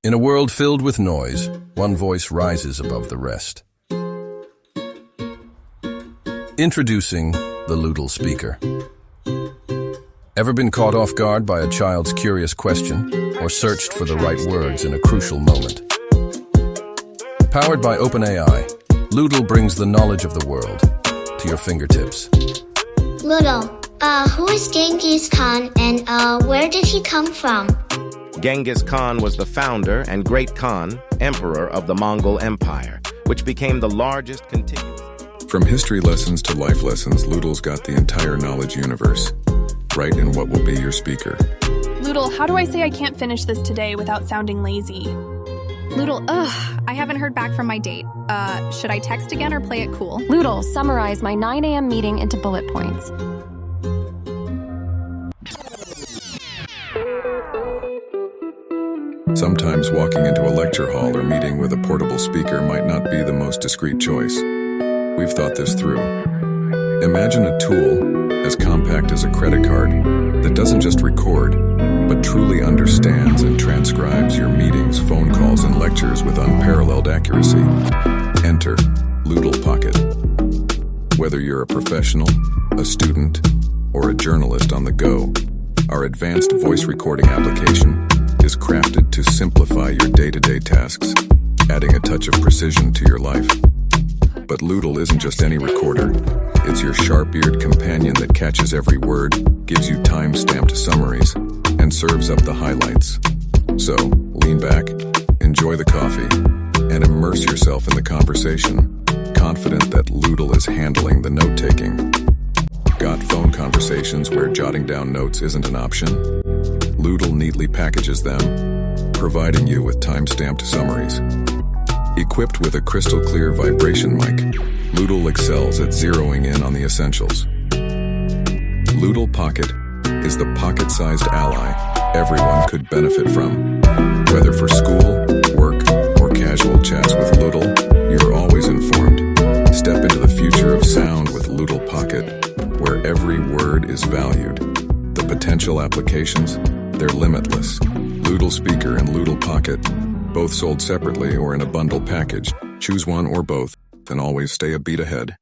In a world filled with noise, one voice rises above the rest. Introducing the Loodle Speaker. Ever been caught off guard by a child's curious question or searched for the right words in a crucial moment? Powered by OpenAI, Loodle brings the knowledge of the world to your fingertips. Loodle, who is Genghis Khan and where did he come from? Genghis Khan was the founder and Great Khan, emperor of the Mongol Empire, which became the largest continuous. From history lessons to life lessons, Loodle's got the entire knowledge universe, right in what will be your speaker. Loodle, how do I say I can't finish this today without sounding lazy? Loodle, I haven't heard back from my date. Should I text again or play it cool? Loodle, summarize my 9 a.m. meeting into bullet points. Sometimes walking into a lecture hall or meeting with a portable speaker might not be the most discreet choice. We've thought this through. Imagine a tool as compact as a credit card that doesn't just record, but truly understands and transcribes your meetings, phone calls, and lectures with unparalleled accuracy. Enter Loodle Pocket. Whether you're a professional, a student, or a journalist on the go, our advanced voice recording application is crafted to simplify your day-to-day tasks, adding a touch of precision to your life. But Loodle isn't just any recorder. It's your sharp-eared companion that catches every word, gives you time-stamped summaries, and serves up the highlights. So, lean back, enjoy the coffee, and immerse yourself in the conversation, confident that Loodle is handling the note-taking. Got phone conversations where jotting down notes isn't an option? Loodle neatly packages them, providing you with time-stamped summaries. Equipped with a crystal-clear vibration mic, Loodle excels at zeroing in on the essentials. Loodle Pocket is the pocket-sized ally everyone could benefit from. Whether for school, work, or casual chats with Loodle, you're always informed. Step into the future of sound with Loodle Pocket, where every word is valued. The potential applications, they're limitless. Loodle Speaker and Loodle Pocket, both sold separately or in a bundle package. Choose one or both, and always stay a beat ahead.